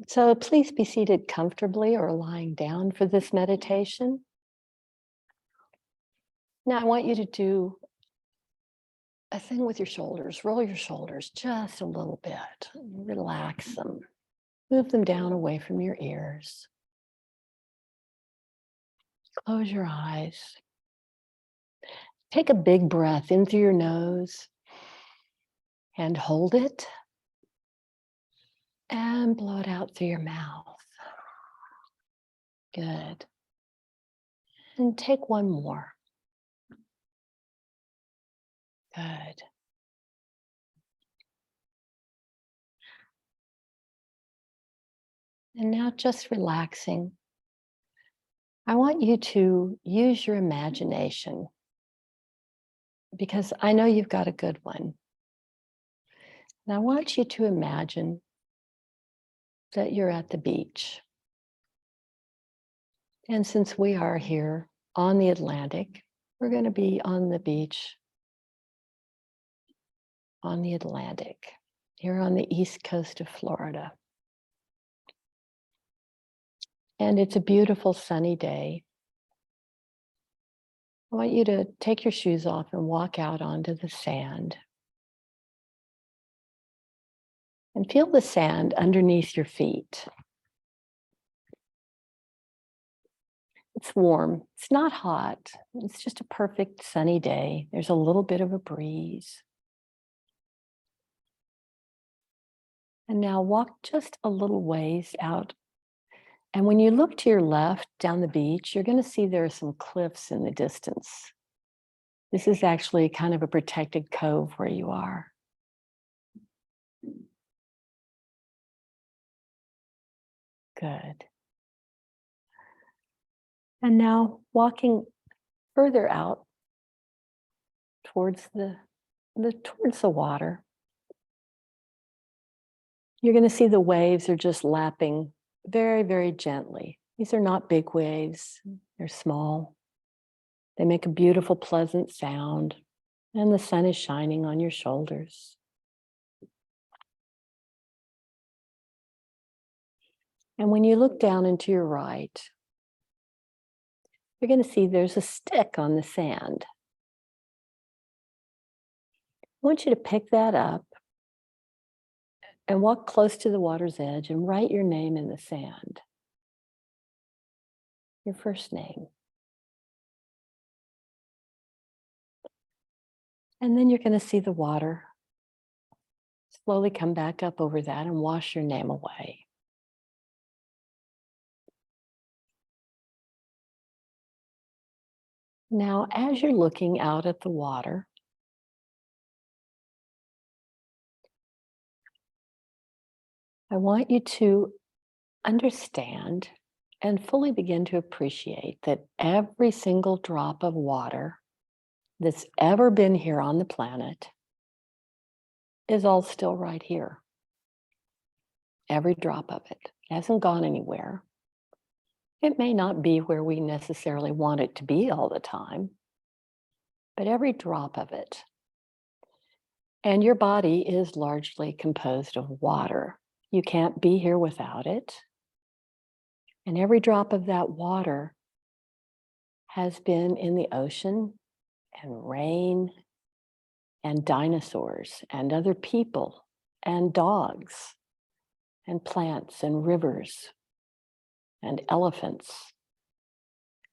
So please be seated comfortably or lying down for this meditation. Now I want you to do a thing with your shoulders. Roll your shoulders just a little bit. Relax them. Move them down away from your ears. Close your eyes. Take a big breath in through your nose and hold it. And blow it out through your mouth. Good. And take one more. Good. And now just relaxing. I want you to use your imagination because I know you've got a good one. And I want you to imagine that you're at the beach. And since we are here on the Atlantic, we're going to be on the beach on the Atlantic, here on the east coast of Florida. And it's a beautiful sunny day. I want you to take your shoes off and walk out onto the sand. And feel the sand underneath your feet. It's warm. It's not hot. It's just a perfect sunny day. There's a little bit of a breeze. And now walk just a little ways out. And when you look to your left down the beach, you're going to see there are some cliffs in the distance. This is actually kind of a protected cove where you are. Good. And now walking further out towards the water, you're going to see the waves are just lapping very, very gently. These are not big waves. They're small. They make a beautiful, pleasant sound, and the sun is shining on your shoulders. And when you look down into your right, you're going to see there's a stick on the sand. I want you to pick that up and walk close to the water's edge and write your name in the sand. Your first name. And then you're going to see the water slowly come back up over that and wash your name away. Now, as you're looking out at the water, I want you to understand and fully begin to appreciate that every single drop of water that's ever been here on the planet is all still right here. Every drop of it hasn't gone anywhere. It may not be where we necessarily want it to be all the time, but every drop of it. And your body is largely composed of water. You can't be here without it. And every drop of that water has been in the ocean and rain and dinosaurs and other people and dogs and plants and rivers and elephants.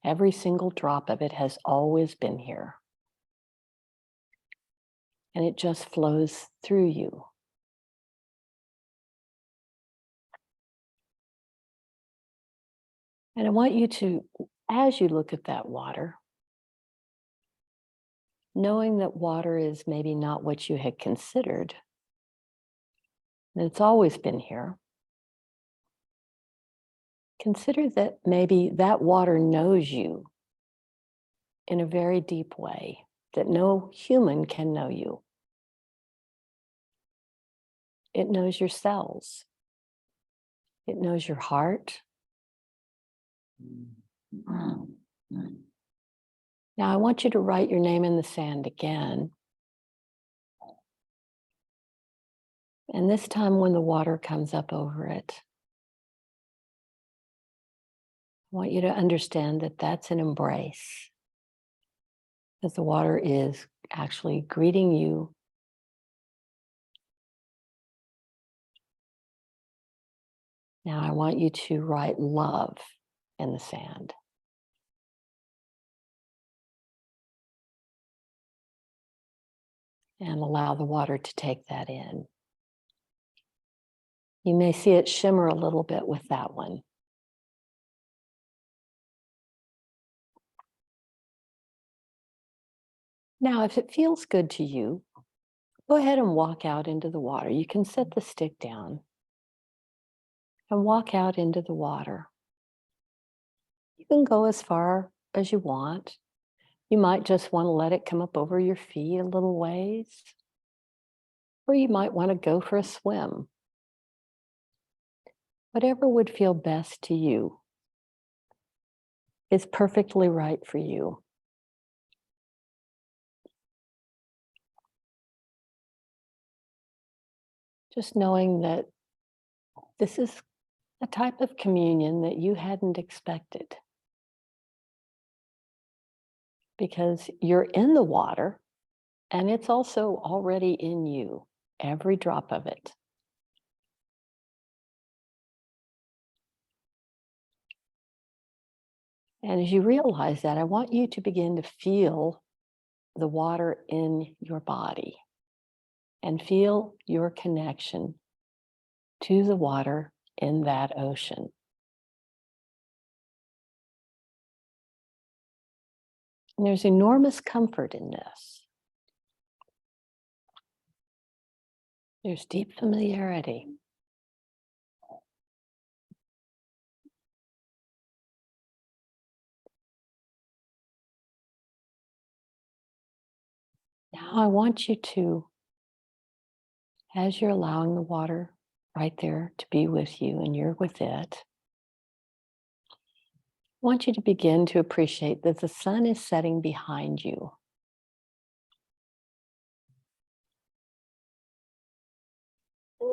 Every single drop of it has always been here. And it just flows through you. And I want you to, as you look at that water, knowing that water is maybe not what you had considered, that it's always been here, consider that maybe that water knows you in a very deep way, that no human can know you. It knows your cells. It knows your heart. Now I want you to write your name in the sand again. And this time when the water comes up over it, I want you to understand that that's an embrace, that the water is actually greeting you. Now I want you to write love in the sand. And allow the water to take that in. You may see it shimmer a little bit with that one. Now, if it feels good to you, go ahead and walk out into the water. You can set the stick down and walk out into the water. You can go as far as you want. You might just want to let it come up over your feet a little ways, or you might want to go for a swim. Whatever would feel best to you is perfectly right for you. Just knowing that this is a type of communion that you hadn't expected, because you're in the water and it's also already in you, every drop of it. And as you realize that, I want you to begin to feel the water in your body and feel your connection to the water in that ocean. And there's enormous comfort in this. There's deep familiarity. Now I want you to, as you're allowing the water right there to be with you and you're with it, I want you to begin to appreciate that the sun is setting behind you.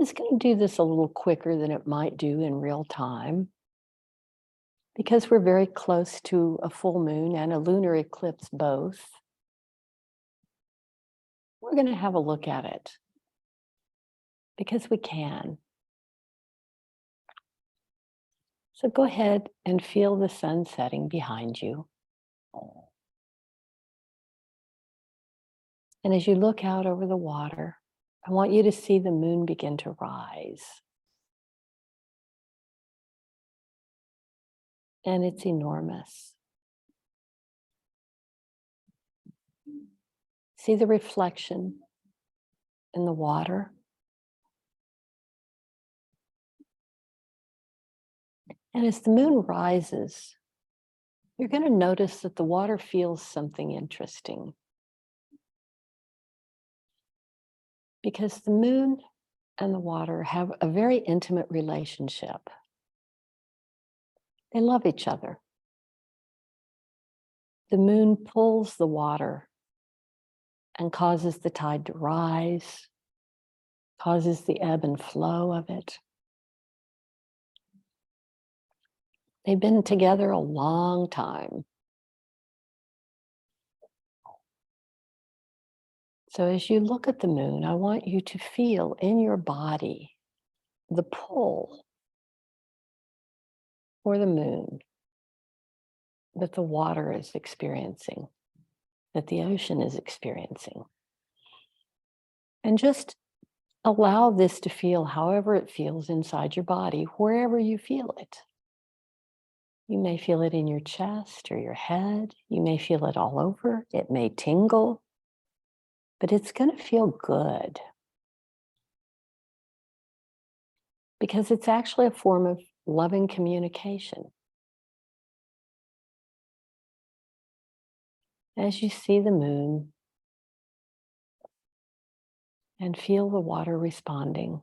It's going to do this a little quicker than it might do in real time, because we're very close to a full moon and a lunar eclipse both. We're going to have a look at it because we can. So go ahead and feel the sun setting behind you. And as you look out over the water, I want you to see the moon begin to rise. And it's enormous. See the reflection in the water. And as the moon rises, you're going to notice that the water feels something interesting. Because the moon and the water have a very intimate relationship. They love each other. The moon pulls the water and causes the tide to rise, causes the ebb and flow of it. They've been together a long time. So as you look at the moon, I want you to feel in your body the pull for the moon that the water is experiencing, that the ocean is experiencing. And just allow this to feel however it feels inside your body, wherever you feel it. You may feel it in your chest or your head. You may feel it all over. It may tingle, but it's going to feel good, because it's actually a form of loving communication. As you see the moon and feel the water responding,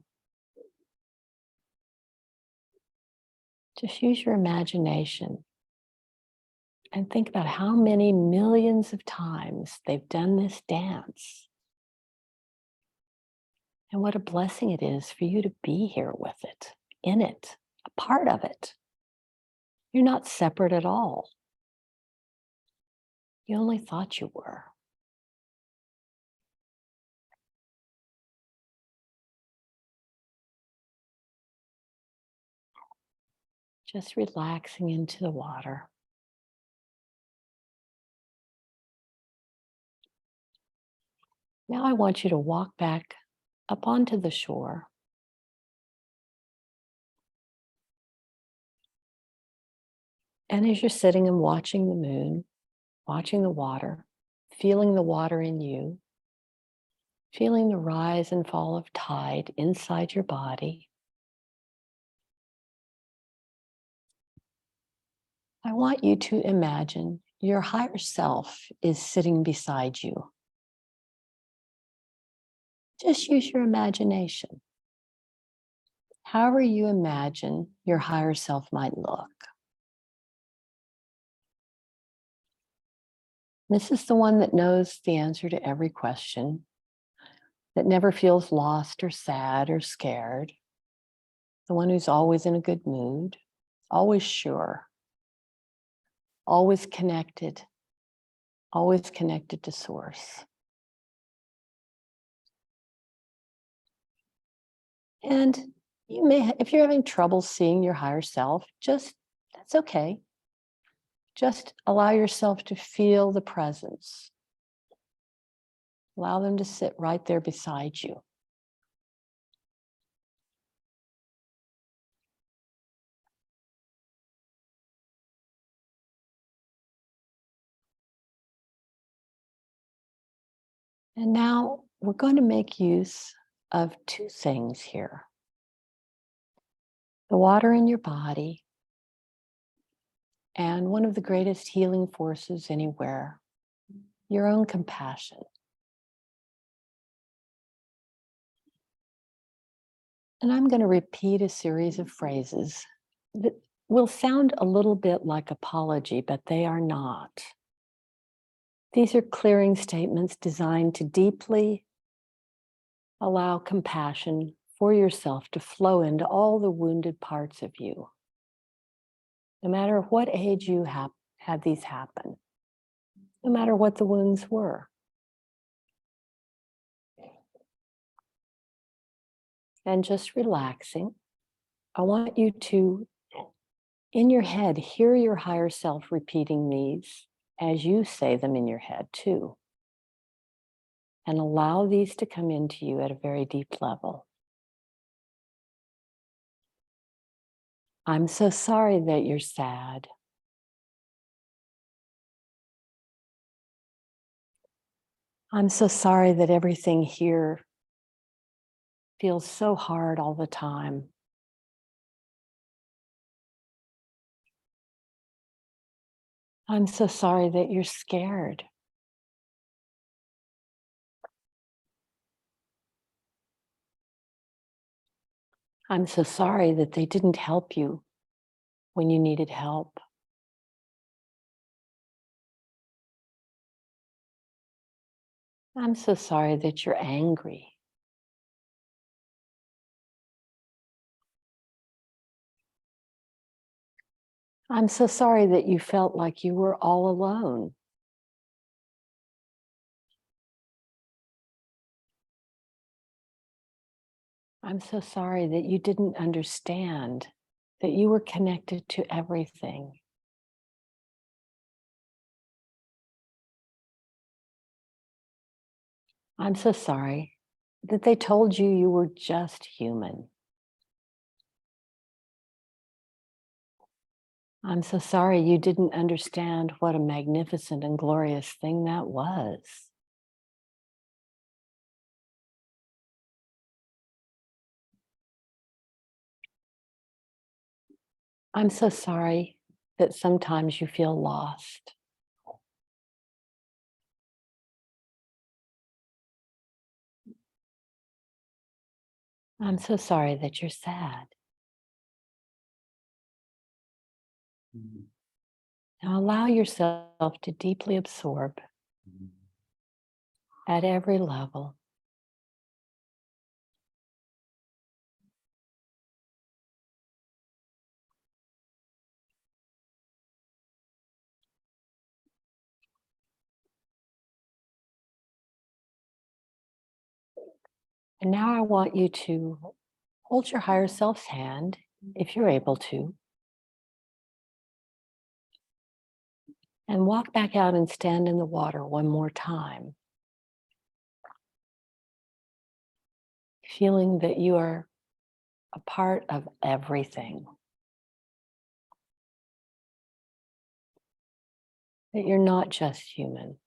just use your imagination and think about how many millions of times they've done this dance. And what a blessing it is for you to be here with it, in it, a part of it. You're not separate at all. You only thought you were. Just relaxing into the water. Now I want you to walk back up onto the shore. And as you're sitting and watching the moon, watching the water, feeling the water in you, feeling the rise and fall of tide inside your body, I want you to imagine your higher self is sitting beside you. Just use your imagination. However you imagine your higher self might look. This is the one that knows the answer to every question, that never feels lost or sad or scared, the one who's always in a good mood, always sure, always connected to source. And you may, if you're having trouble seeing your higher self, that's okay. Just allow yourself to feel the presence. Allow them to sit right there beside you. And now we're going to make use of two things here. The water in your body, and one of the greatest healing forces anywhere, your own compassion. And I'm going to repeat a series of phrases that will sound a little bit like apology, but they are not. These are clearing statements designed to deeply allow compassion for yourself to flow into all the wounded parts of you. No matter what age you had these happen, no matter what the wounds were. And just relaxing, I want you to, in your head, hear your higher self repeating these as you say them in your head too. And allow these to come into you at a very deep level. I'm so sorry that you're sad. I'm so sorry that everything here feels so hard all the time. I'm so sorry that you're scared. I'm so sorry that they didn't help you when you needed help. I'm so sorry that you're angry. I'm so sorry that you felt like you were all alone. I'm so sorry that you didn't understand that you were connected to everything. I'm so sorry that they told you you were just human. I'm so sorry you didn't understand what a magnificent and glorious thing that was. I'm so sorry that sometimes you feel lost. I'm so sorry that you're sad. Now allow yourself to deeply absorb at every level. And now I want you to hold your higher self's hand, if you're able to, and walk back out and stand in the water one more time, feeling that you are a part of everything, that you're not just human,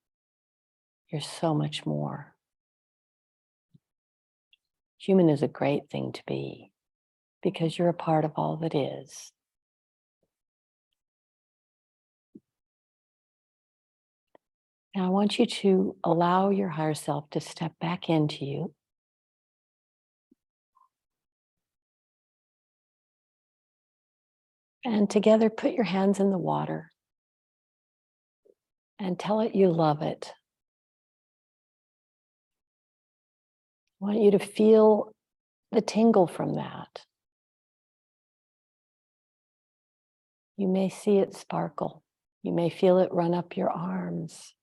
you're so much more. Human is a great thing to be because you're a part of all that is. Now, I want you to allow your higher self to step back into you. And together, put your hands in the water and tell it you love it. I want you to feel the tingle from that. You may see it sparkle. You may feel it run up your arms.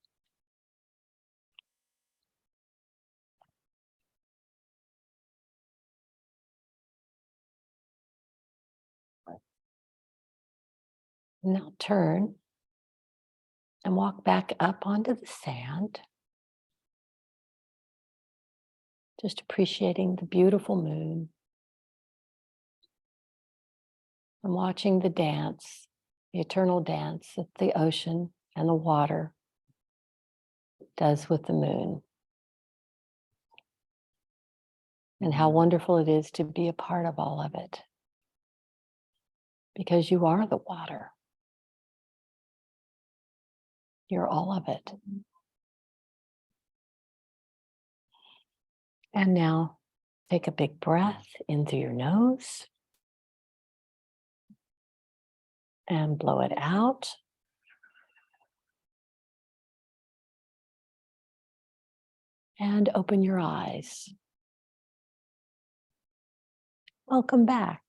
Now turn and walk back up onto the sand, just appreciating the beautiful moon and watching the dance, the eternal dance that the ocean and the water does with the moon. And how wonderful it is to be a part of all of it, because you are the water. You're all of it. And now take a big breath in through your nose and blow it out. And open your eyes. Welcome back.